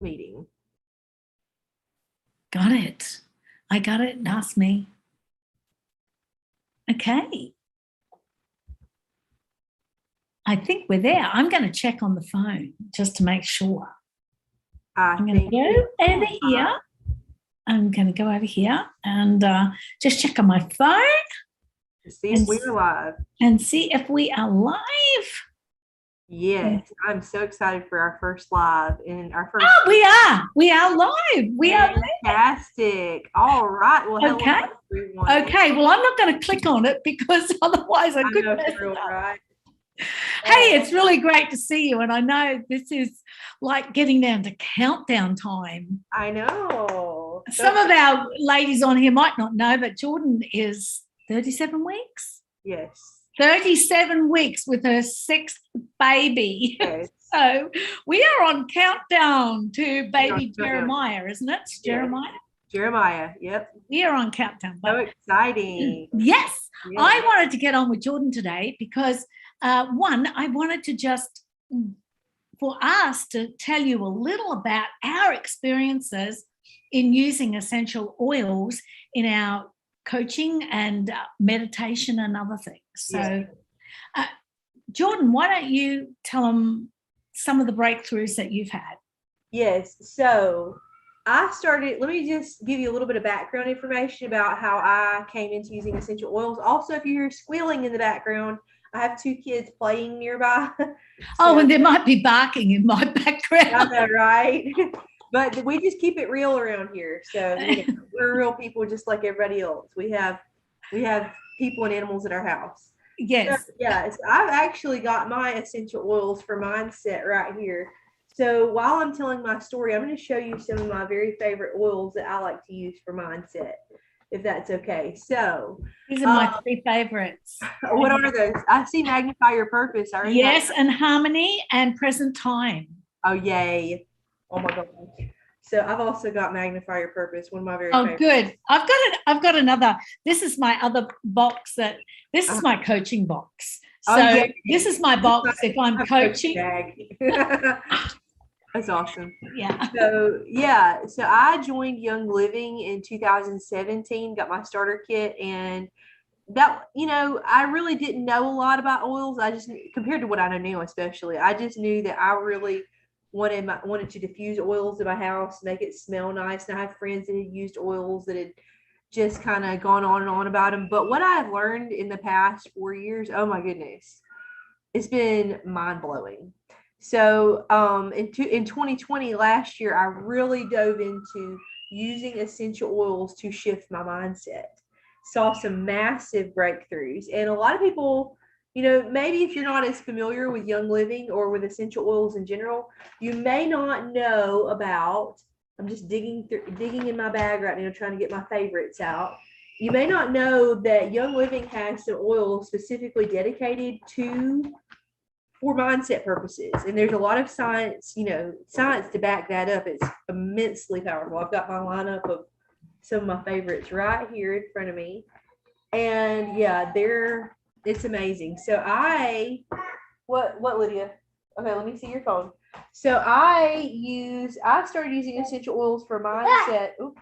meeting. Got it. I got it. Ask me. Okay. I think we're there. I'm going to check on the phone just to make sure. I'm going to go over here. I'm going to go over here and just check on my phone. See if we're live. And see if we are live. Yes, I'm so excited for our first live and our first. Oh, we are. We are live. We are fantastic. All right. Well, okay. Okay. Well, I'm not going to click on it because otherwise I could mess it up. Right? Hey, it's really great to see you. And I know this is like getting down to countdown time. I know. Some of our ladies on here might not know, but Jordan is 37 weeks. Yes. 37 weeks with her 6th baby. Yes. So we are on countdown to baby Jeremiah, isn't it? Yes. Jeremiah, yep. We are on countdown. So exciting. Yes. I wanted to get on with Jordan today because, one, I wanted to just, for us to tell you a little about our experiences in using essential oils in our coaching and meditation and other things. So, Jordan, why don't you tell them some of the breakthroughs that you've had? Yes. So I started, let me just give you a little bit of background information about how I came into using essential oils. Also, if you hear squealing in the background, I have 2 kids playing nearby. So, and there might be barking in my background. I know, right? But we just keep it real around here. So we're real people just like everybody else. We have people and animals at our house. Yes. So, yes. I've actually got my essential oils for mindset right here. So while I'm telling my story, I'm going to show you some of my very favorite oils that I like to use for mindset, if that's okay. So these are my 3 favorites. What are those? I see Magnify Your Purpose. Yes, and Harmony and Present Time. Oh, yay. Oh my God. So I've also got Magnify Your Purpose, one of my very favorites. Good. I've got another. This is my other box this is my coaching box. So this is my box if I'm coaching. That's awesome. Yeah. So I joined Young Living in 2017, got my starter kit, and that, I really didn't know a lot about oils. I just, compared to what I know now, especially, I just knew that I really wanted to diffuse oils in my house, make it smell nice. And I have friends that had used oils that had just kind of gone on and on about them. But what I've learned in the past 4 years, oh my goodness, it's been mind blowing. So in 2020, last year, I really dove into using essential oils to shift my mindset. Saw some massive breakthroughs, and a lot of people, maybe if you're not as familiar with Young Living or with essential oils in general, you may not know about, I'm just digging in my bag right now, trying to get my favorites out. You may not know that Young Living has some oils specifically dedicated for mindset purposes. And there's a lot of science to back that up. It's immensely powerful. I've got my lineup of some of my favorites right here in front of me. And it's amazing. So what Lydia? Okay, let me see your phone. So I started using essential oils for mindset. Oops.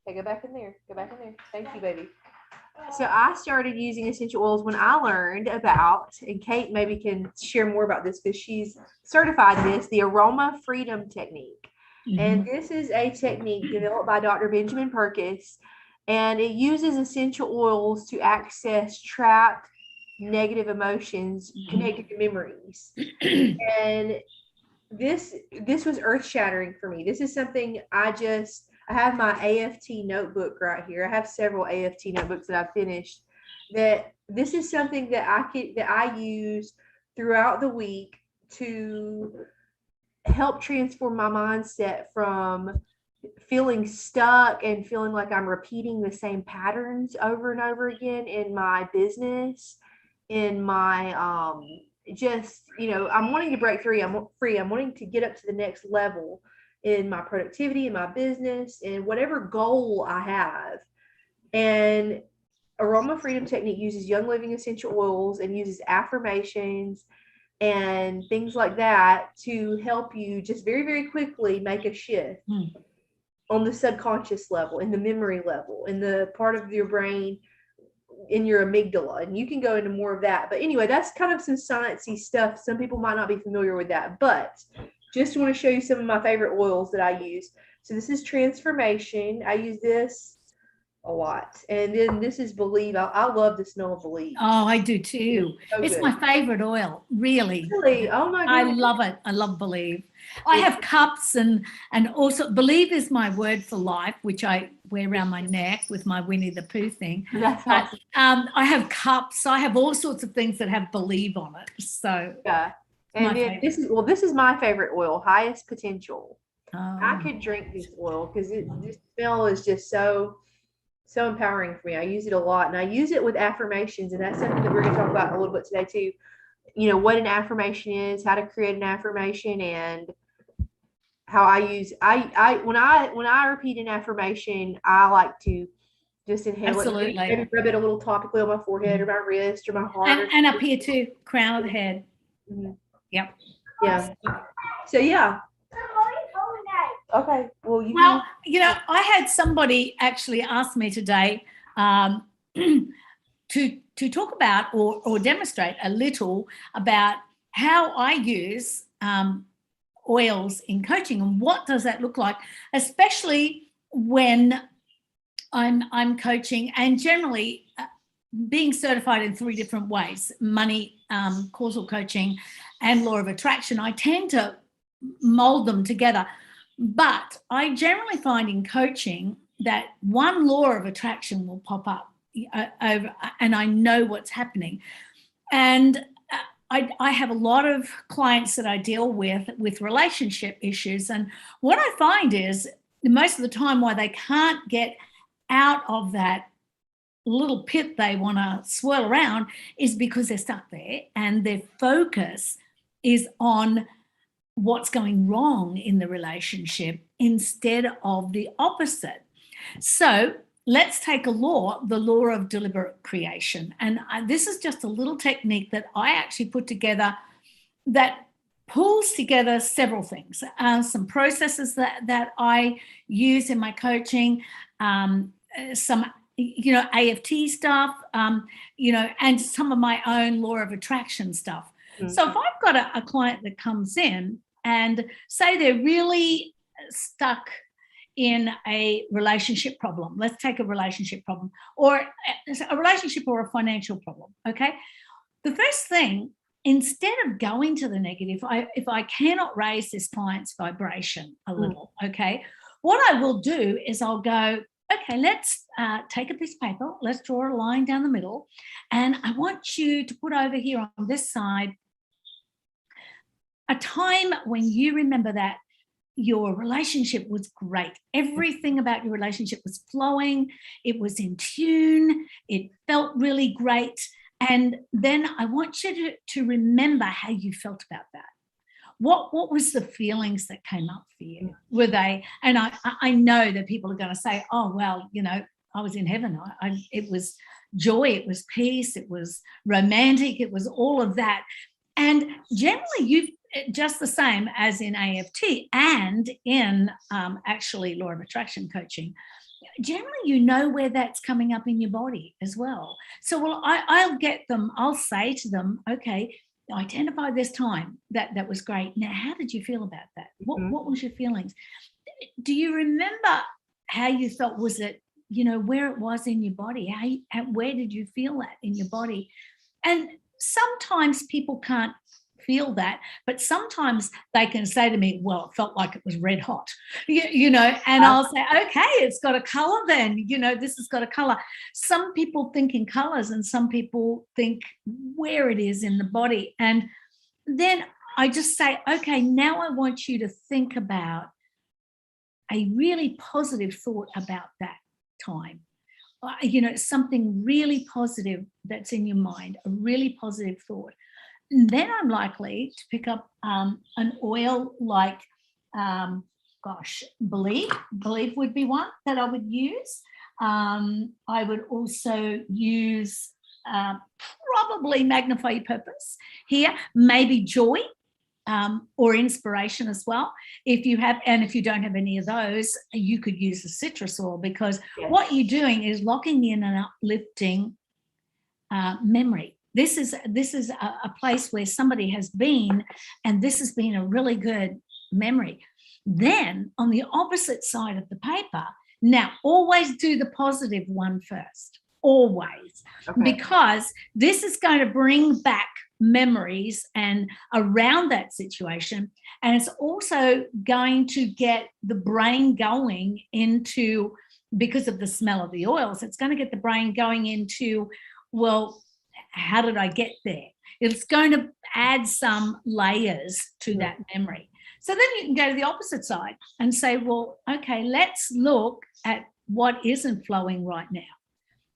Okay, go back in there. Thank you, baby. So I started using essential oils when I learned about, and Kate maybe can share more about this because she's certified in this, the Aroma Freedom Technique. Mm-hmm. And this is a technique developed by Dr. Benjamin Perkis, and it uses essential oils to access trapped negative emotions connected to memories. And this was earth-shattering for me. This is something I have my AFT notebook right here. I have several AFT notebooks that I've finished. That this is something that I use throughout the week to help transform my mindset from feeling stuck and feeling like I'm repeating the same patterns over and over again in my business, in my I'm wanting to break free. I'm wanting to get up to the next level in my productivity, in my business, and whatever goal I have. And Aroma Freedom Technique uses Young Living essential oils and uses affirmations and things like that to help you just very, very quickly make a shift on the subconscious level, in the memory level, in the part of your brain, in your amygdala. And you can go into more of that. But anyway, that's kind of some sciencey stuff. Some people might not be familiar with that, but just want to show you some of my favorite oils that I use. So this is Transformation. I use this a lot. And then this is Believe. I love the smell of Believe. Oh, I do too. It's my favorite oil, really. Really? Oh my I goodness. love it. I love Believe. I have cups and also Believe is my word for life, which I wear around my neck with my Winnie the Pooh thing. That's But awesome. I have cups. I have all sorts of things that have Believe on it. So Yeah. And then this is my favorite oil, Highest Potential. I could drink this oil because this smell is just so empowering for me. I use it a lot, and I use it with affirmations, and that's something that we're going to talk about a little bit today too. You know what an affirmation is, how to create an affirmation, and how I use when I repeat an affirmation, I like to just inhale it, maybe rub it a little topically on my forehead or my wrist or my heart, and up here too, crown of the head. Yep. Yeah. So yeah. Okay. Well, you know, I had somebody actually ask me today to talk about or demonstrate a little about how I use oils in coaching and what does that look like, especially when I'm coaching, and generally being certified in 3 different ways: money, causal coaching, and law of attraction. I tend to mold them together. But I generally find in coaching that one law of attraction will pop up over, and I know what's happening. And I have a lot of clients that I deal with relationship issues. And what I find is most of the time why they can't get out of that little pit they want to swirl around is because they're stuck there and their focus is on what's going wrong in the relationship instead of the opposite. So let's take the law of deliberate creation. And this is just a little technique that I actually put together that pulls together several things, some processes that I use in my coaching, some AFT stuff, and some of my own law of attraction stuff. So if I've got a client that comes in and say they're really stuck in a relationship problem, let's take a relationship problem or a relationship or a financial problem, okay? The first thing, instead of going to the negative, if I cannot raise this client's vibration a little, okay, what I will do is I'll go, okay, let's take a piece of paper, let's draw a line down the middle, and I want you to put over here on this side a time when you remember that your relationship was great. Everything about your relationship was flowing. It was in tune. It felt really great. And then I want you to remember how you felt about that. What was the feelings that came up for you? Were they, and I know that people are going to say, oh, well, I was in heaven. It was joy. It was peace. It was romantic. It was all of that. And generally you've, just the same as in AFT and in actually law of attraction coaching, generally where that's coming up in your body as well. So I'll say to them, okay, identify this time that was great. Now, how did you feel about that? What was your feelings? Do you remember how you felt? Was it, where it was in your body? Where did you feel that in your body? And sometimes people can't feel that, but sometimes they can say to me, well, it felt like it was red hot, and I'll say, okay, it's got a color then, this has got a color. Some people think in colors and some people think where it is in the body. And then I just say, okay, now I want you to think about a really positive thought about that time. Something really positive that's in your mind, a really positive thought. Then I'm likely to pick up an oil like, Believe would be one that I would use. I would also use probably magnify your purpose here, maybe joy, or inspiration as well. If you don't have any of those, you could use the citrus oil, because what you're doing is locking in an uplifting memory. This is a place where somebody has been, and this has been a really good memory. Then on the opposite side of the paper, now always do the positive one first, always, because this is going to bring back memories and around that situation, and it's also going to get the brain going into, because of the smell of the oils, it's going to get the brain going into, well, how did I get there? It's going to add some layers to that memory. So then you can go to the opposite side and say, well, okay, let's look at what isn't flowing right now.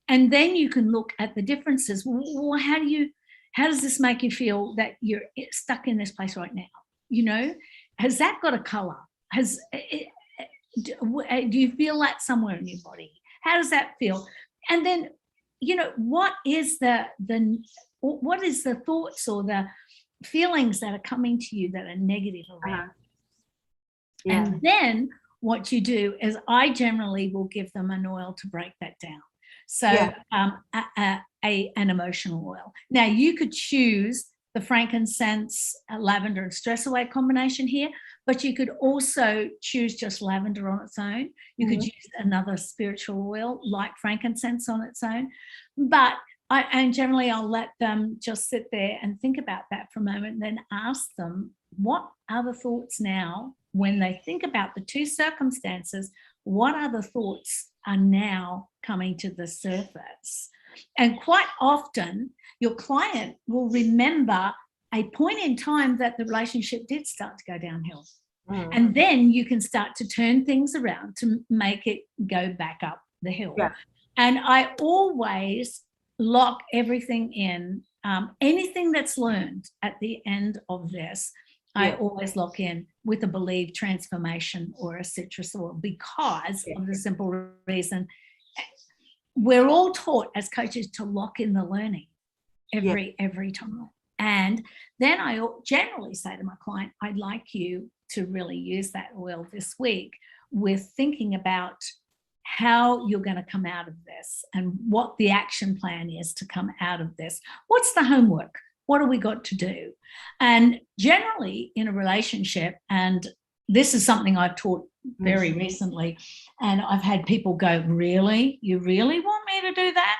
And then you can look at the differences. Well, how does this make you feel that you're stuck in this place right now? You know, has that got a color? Do you feel that somewhere in your body? How does that feel? And then, you know, what is the thoughts or the feelings that are coming to you that are negative around? And then what you do is, I generally will give them an oil to break that down. So an emotional oil. Now you could choose the frankincense, lavender and stress away combination here, but you could also choose just lavender on its own. You could use another spiritual oil like frankincense on its own. But generally I'll let them just sit there and think about that for a moment, and then ask them, what are the thoughts now when they think about the two circumstances? What other thoughts are now coming to the surface? And quite often your client will remember a point in time that the relationship did start to go downhill. And then you can start to turn things around to make it go back up the hill. And I always lock everything in. Anything that's learned at the end of this, I always lock in with a believed transformation or a citrus oil, because of the simple reason we're all taught as coaches to lock in the learning every time. And then I generally say to my client, I'd like you to really use that oil this week with thinking about how you're going to come out of this and what the action plan is to come out of this. What's the homework? What have we got to do? And generally in a relationship, and this is something I've taught very recently, and I've had people go, really? You really want me to do that?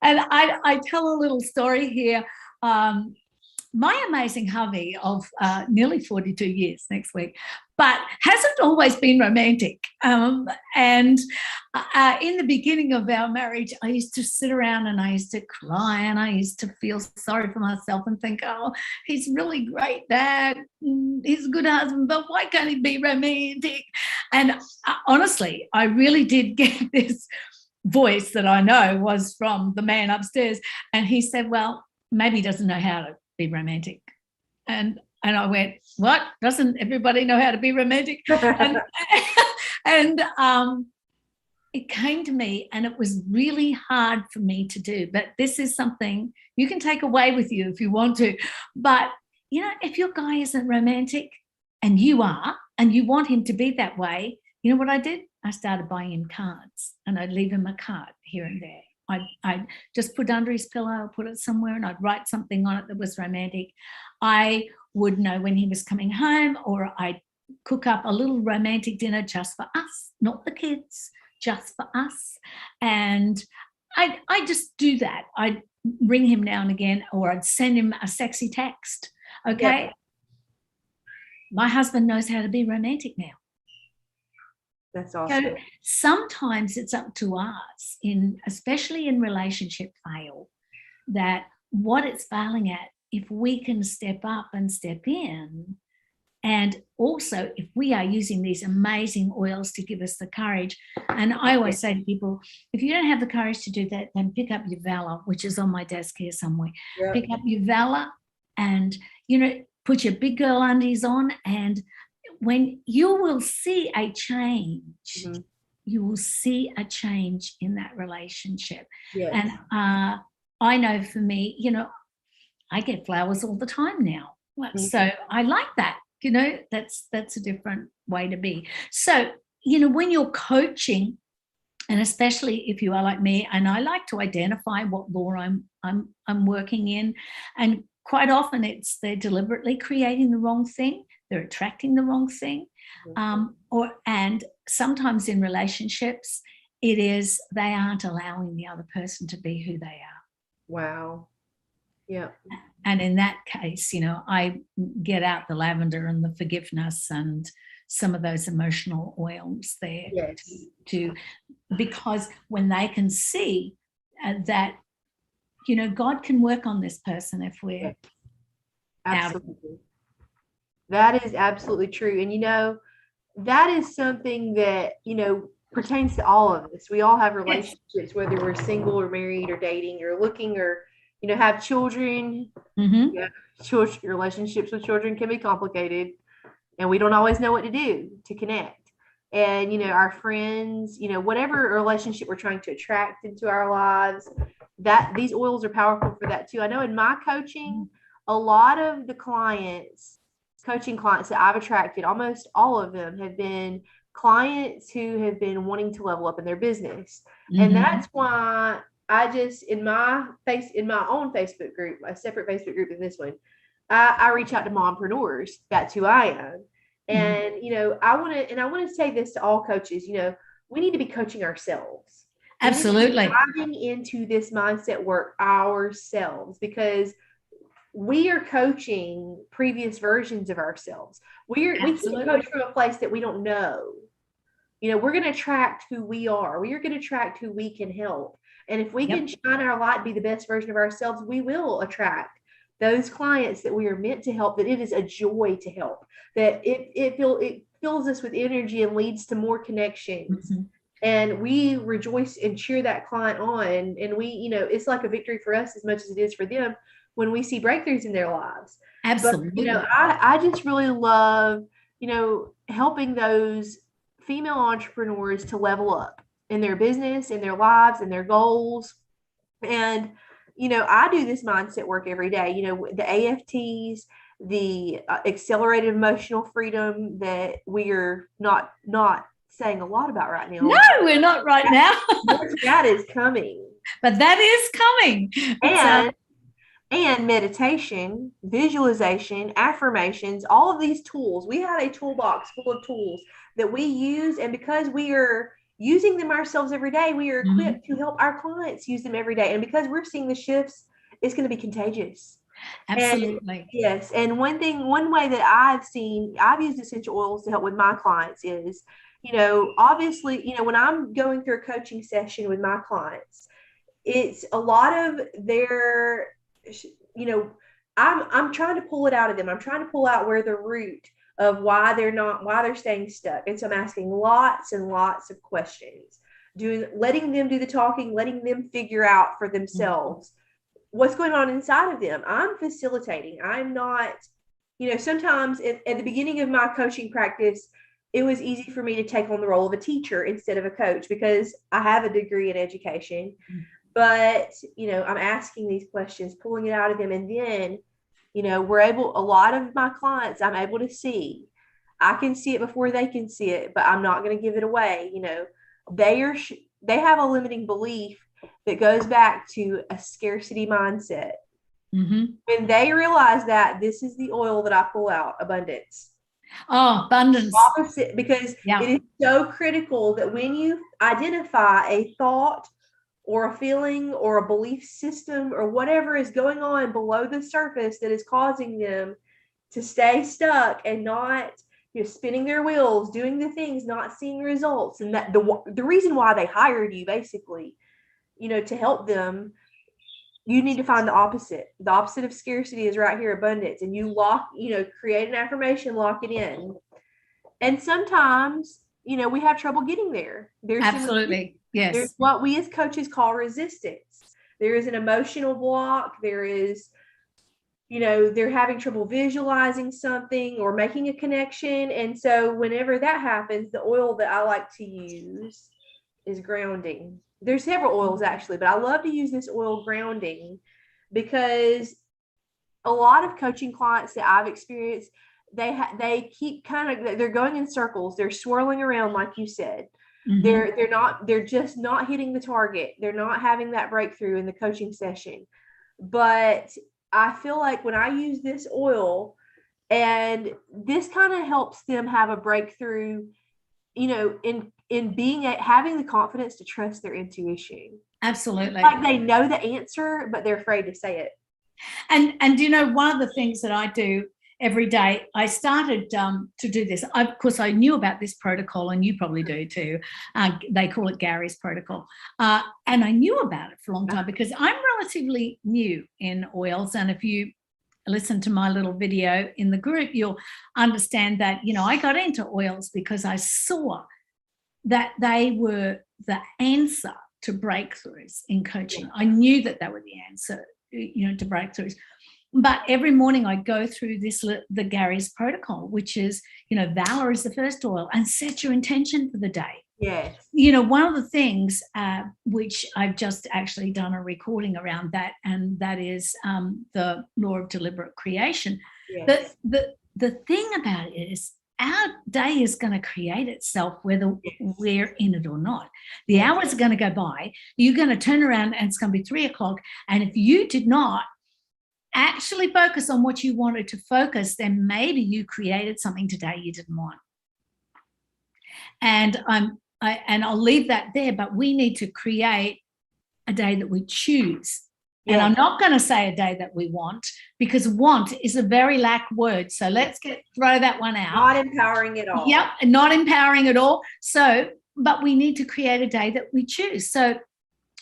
And I tell a little story here. My amazing hubby of nearly 42 years next week, but hasn't always been romantic. And in the beginning of our marriage, I used to sit around and I used to cry and I used to feel sorry for myself and think, oh, he's really great dad. He's a good husband, but why can't he be romantic? And honestly, I really did get this voice that I know was from the man upstairs. And he said, well, maybe he doesn't know how to be romantic. And I went, what? Doesn't everybody know how to be romantic? And it came to me, and it was really hard for me to do. But this is something you can take away with you if you want to. But, you know, if your guy isn't romantic and you are, and you want him to be that way, you know what I did? I started buying him cards, and I'd leave him a card here and there. I'd just put under his pillow, put it somewhere, and I'd write something on it that was romantic. I would know when he was coming home, or I'd cook up a little romantic dinner just for us, not the kids, just for us. And I just do that. I'd ring him now and again, or I'd send him a sexy text. Okay. My husband knows how to be romantic now. That's awesome. So sometimes it's up to us, especially in relationship fail, that what it's failing at, if we can step up and step in, and also if we are using these amazing oils to give us the courage. And I always say to people, if you don't have the courage to do that, then pick up your Valor, which is on my desk here somewhere. Pick up your Valor and, you know, put your big girl undies on, and when you will see a change you will see a change in that relationship. Yes. And I know for me, I get flowers all the time now. So I like that. That's a different way to be. So, when you're coaching, and especially if you are like me, and I like to identify what law I'm working in, and quite often they're deliberately creating the wrong thing, they're attracting the wrong thing, and sometimes in relationships, it is they aren't allowing the other person to be who they are. Wow. Yeah. And in that case, I get out the lavender and the forgiveness and some of those emotional oils there. Yes. Because when they can see that, God can work on this person if we're absolutely. That is absolutely true. And that is something that, pertains to all of us. We all have relationships, whether we're single or married or dating or looking or, have children. Relationships with children can be complicated, and we don't always know what to do to connect. And, our friends, whatever relationship we're trying to attract into our lives, that these oils are powerful for that too. I know in my coaching, a lot of the coaching clients that I've attracted, almost all of them have been clients who have been wanting to level up in their business. And that's why I just, in my own Facebook group, a separate Facebook group than this one, I reach out to mompreneurs. That's who I am. And, I want to say this to all coaches, we need to be coaching ourselves. Absolutely. Diving into this mindset work ourselves, because we are coaching previous versions of ourselves. We can't coach from a place that we don't know. We're going to attract who we are. We are going to attract who we can help. And if we can shine our light, be the best version of ourselves, we will attract those clients that we are meant to help, that it is a joy to help, that it fills us with energy and leads to more connections. And we rejoice and cheer that client on. And we, it's like a victory for us as much as it is for them when we see breakthroughs in their lives. Absolutely. But, I just really love, helping those female entrepreneurs to level up in their business, in their lives, and their goals. And, I do this mindset work every day, the AFTs, the accelerated emotional freedom that we are not saying a lot about right now. No, we're not right now. That is coming. But that is coming. And meditation, visualization, affirmations, all of these tools. We have a toolbox full of tools that we use. And because we are using them ourselves every day, we are equipped to help our clients use them every day. And because we're seeing the shifts, it's going to be contagious. Absolutely. And, yes. And one way that I've used essential oils to help with my clients is, obviously, when I'm going through a coaching session with my clients, it's a lot of their, I'm trying to pull it out of them. I'm trying to pull out where the root of why they're staying stuck. And so I'm asking lots and lots of questions, letting them do the talking, letting them figure out for themselves what's going on inside of them. I'm facilitating. I'm not, sometimes at the beginning of my coaching practice, it was easy for me to take on the role of a teacher instead of a coach because I have a degree in education. But, I'm asking these questions, pulling it out of them. And then, a lot of my clients, I'm able to see. I can see it before they can see it, but I'm not going to give it away. They have a limiting belief that goes back to a scarcity mindset. When they realize that this is the oil that I pull out, abundance. Oh, abundance. Opposite, because it is so critical that when you identify a thought or a feeling or a belief system or whatever is going on below the surface that is causing them to stay stuck and not, spinning their wheels, doing the things, not seeing results. And that the reason why they hired you, basically, to help them, you need to find the opposite. The opposite of scarcity is right here, abundance. And you create an affirmation, lock it in. And sometimes, we have trouble getting there. Absolutely. Yes. There's what we as coaches call resistance. There is an emotional block. There is, they're having trouble visualizing something or making a connection. And so whenever that happens, the oil that I like to use is grounding. There's several oils actually, but I love to use this oil grounding because a lot of coaching clients that I've experienced, they keep they're going in circles. They're swirling around, like you said. They're just not hitting the target. They're not having that breakthrough in the coaching session. But I feel like when I use this oil, and this kind of helps them have a breakthrough, in having the confidence to trust their intuition. Absolutely. Like they know the answer, but they're afraid to say it. And one of the things that I do every day, I started to do this. Of course, I knew about this protocol, and you probably do too. They call it Gary's protocol. And I knew about it for a long time because I'm relatively new in oils. And if you listen to my little video in the group, you'll understand that, I got into oils because I saw that they were the answer to breakthroughs in coaching. I knew that they were the answer, to breakthroughs. But every morning I go through the Gary's protocol, which is, valor is the first oil, and set your intention for the day. Yes. One of the things which I've just actually done a recording around that, and that is the law of deliberate creation. Yes. The thing about it is our day is going to create itself whether we're in it or not. The hours are going to go by. You're going to turn around and it's going to be 3:00. And if you did not actually focus on what you wanted to focus, then maybe you created something today you didn't want. And I'll leave that there, but we need to create a day that we choose. Yeah. And I'm not going to say a day that we want, because want is a very lack word. So let's throw that one out. Not empowering at all. Yep, not empowering at all. So, but we need to create a day that we choose. So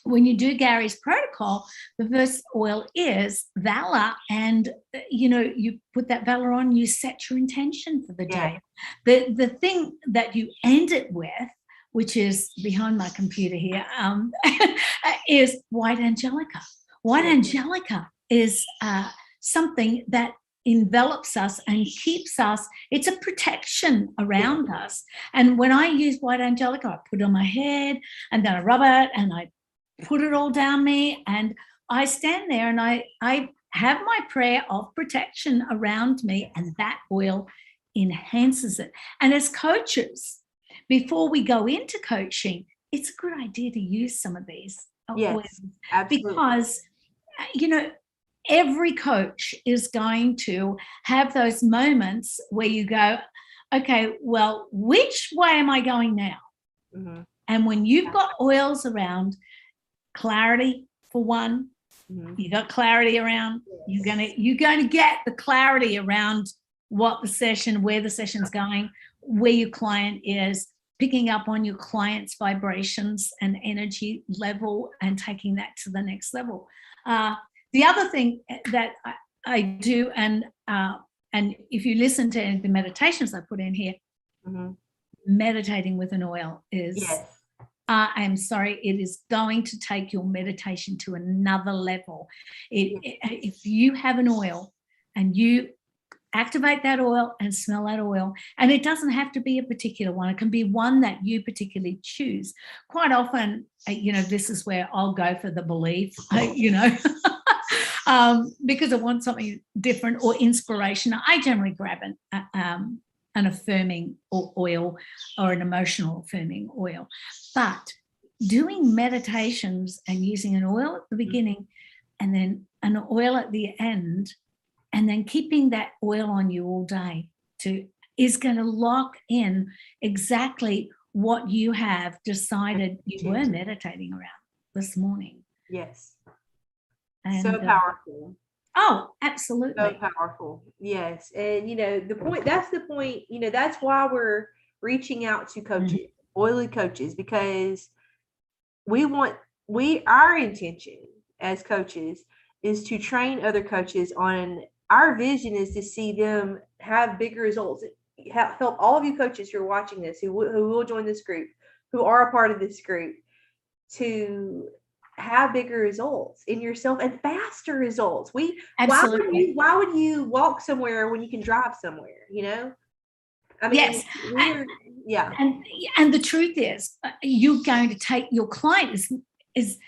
when you do Gary's protocol, the first oil is valor, and you put that valor on, you set your intention for the day. The thing that you end it with, which is behind my computer here, is white angelica. White angelica is something that envelops us and keeps us. It's a protection around us. And when I use white angelica, I put it on my head, and then I rub it, and I put it all down me, and I stand there and I have my prayer of protection around me, and that oil enhances it. And as coaches, before we go into coaching, it's a good idea to use some of these oils. Absolutely. Because every coach is going to have those moments where you go, okay, well, which way am I going now? Mm-hmm. And when you've got oils around, clarity for one, you got clarity around, you're going to get the clarity around what the session, where the session's going, where your client is, picking up on your client's vibrations and energy level and taking that to the next level. The other thing that I do, and if you listen to the meditations I put in here, meditating with an oil is, I'm sorry, it is going to take your meditation to another level. If you have an oil and you activate that oil and smell that oil, and it doesn't have to be a particular one, it can be one that you particularly choose. Quite often, this is where I'll go for the belief, because I want something different or inspiration. I generally grab an affirming oil or an emotional affirming oil. But doing meditations and using an oil at the beginning and then an oil at the end, and then keeping that oil on you all day is going to lock in exactly what you have decided you were meditating around this morning. Yes. And, so powerful. Oh, absolutely. So powerful. Yes. And, that's the point, that's why we're reaching out to coaches, oily coaches, because our intention as coaches is to train other coaches on. Our vision is to see them have bigger results. Help all of you coaches who are watching this, who will join this group, who are a part of this group, to have bigger results in yourself and faster results. Absolutely. Why would you walk somewhere when you can drive somewhere? I mean, yes. And the truth is, you're going to take, your client is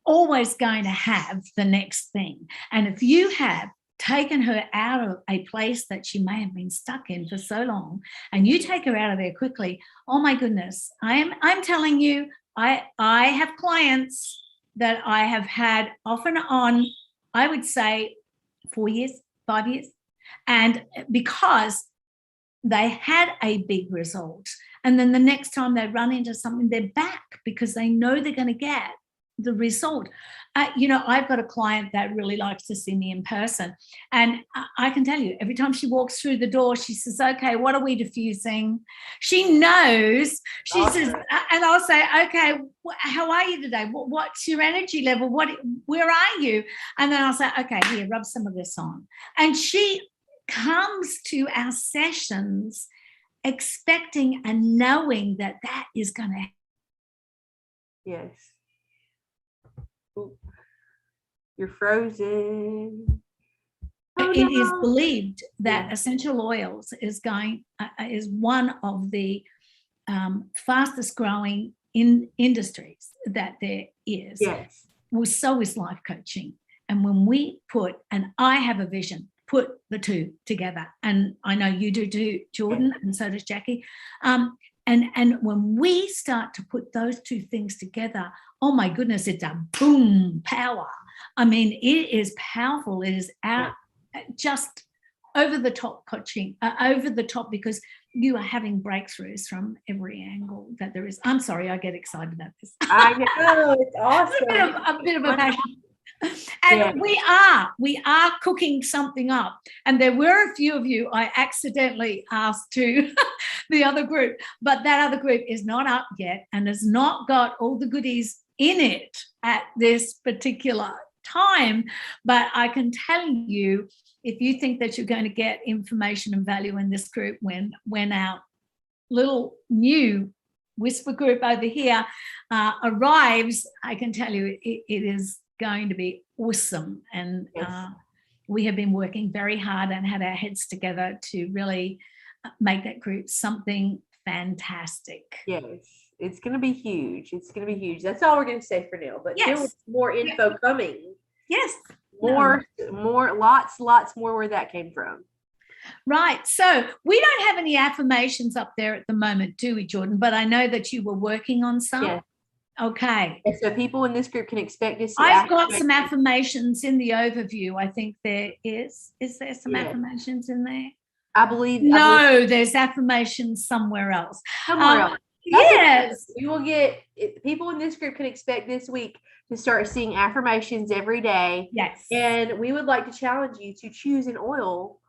always going to have the next thing. And if you have taken her out of a place that she may have been stuck in for so long, and you take her out of there quickly, oh my goodness, I'm telling you, I have clients that I have had off and on, I would say 4 years, 5 years, and because they had a big result, and then the next time they run into something, they're back because they know they're going to get the result. I've got a client that really likes to see me in person, and I can tell you, every time she walks through the door, she says, okay, what are we diffusing? She knows. She says, and I'll say, okay, how are you today? What's your energy level? Where are you? And then I'll say, okay, here, rub some of this on. And she comes to our sessions expecting and knowing that is going to. Yes. Ooh. You're frozen. Oh, it is believed that essential oils is one of the fastest growing industries that there is. Yes. Well, so is life coaching. And when we and I have a vision, put the two together, and I know you do too, Jordan, and so does Jackie. And when we start to put those two things together, oh my goodness, it's a boom power. I mean, it is powerful. It is just over the top coaching, over the top, because you are having breakthroughs from every angle that there is. I'm sorry, I get excited about this. I know, it's awesome. a bit of a passion. And we are cooking something up. And there were a few of you I accidentally asked to the other group, but that other group is not up yet and has not got all the goodies in it at this particular time. But I can tell you, if you think that you're going to get information and value in this group, when our little new whisper group over here arrives, I can tell you it is going to be awesome. And we have been working very hard and had our heads together to really make that group something fantastic. Yes, it's going to be huge. It's going to be huge. That's all we're going to say for now. But there was more info coming. Yes. More, lots more where that came from. Right. So we don't have any affirmations up there at the moment, do we, Jordan? But I know that you were working on some. Yes. Okay. And so people in this group can expect to see. I've got some affirmations in the overview. I think there is. Is there some affirmations in there? I believe. There's affirmations somewhere else. Somewhere else. Yes. We will get people in this group can expect this week to start seeing affirmations every day. Yes. And we would like to challenge you to choose an oil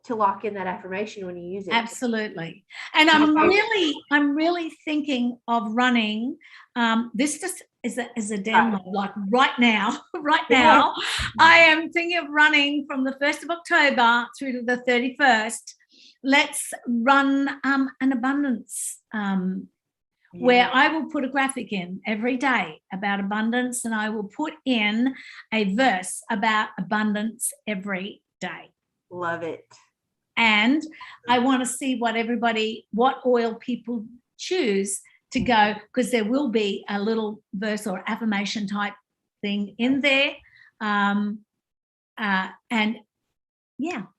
to lock in that affirmation when you use it. Absolutely. And I'm really thinking of running. This just is a download, like right now. I am thinking of running from the 1st of October through to the 31st. Let's run an abundance where I will put a graphic in every day about abundance, and I will put in a verse about abundance every day. Love it. And I want to see what oil people choose to go, because there will be a little verse or affirmation type thing in there. And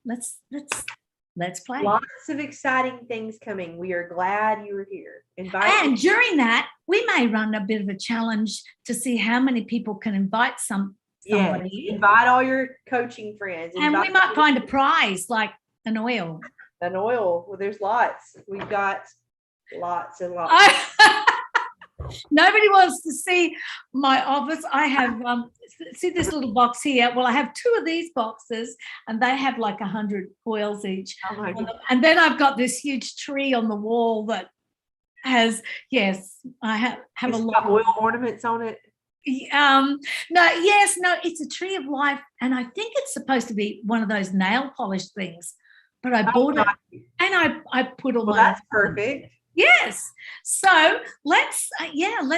let's play. Lots of exciting things coming. We are glad you were here. And during that, we may run a bit of a challenge to see how many people can invite somebody. Yes, invite all your coaching friends. And we might find a prize, like an oil. Well, there's lots. We've got lots and lots. Nobody wants to see my office. I have see this little box here. Well, I have 2 of these boxes, and they have like 100 oils each. Oh my God. And then I've got this huge tree on the wall that has I have a lot of oil ornaments on it. No, it's a tree of life, and I think it's supposed to be one of those nail polish things. But I bought it, and I put all my. That's perfect. Yes. So let's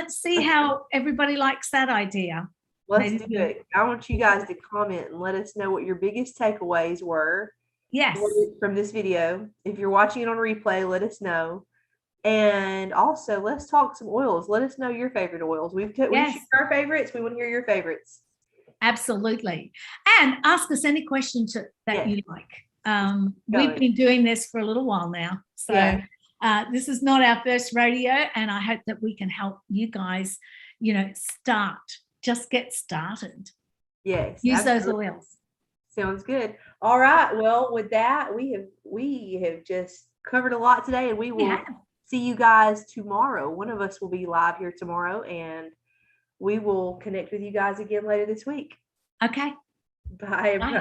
see how everybody likes that idea. Let's do it. I want you guys to comment and let us know what your biggest takeaways were. Yes. From this video. If you're watching it on replay, let us know. And also, let's talk some oils. Let us know your favorite oils. We've Yes. shared our favorites. We want to hear your favorites. Absolutely. And ask us any questions that you like. We've been doing this for a little while now. So this is not our first rodeo, and I hope that we can help you guys, just get started. Yes. Use those oils. Sounds good. All right. Well, with that, we have just covered a lot today, and we will see you guys tomorrow. One of us will be live here tomorrow, and we will connect with you guys again later this week. Okay. Bye. Bye.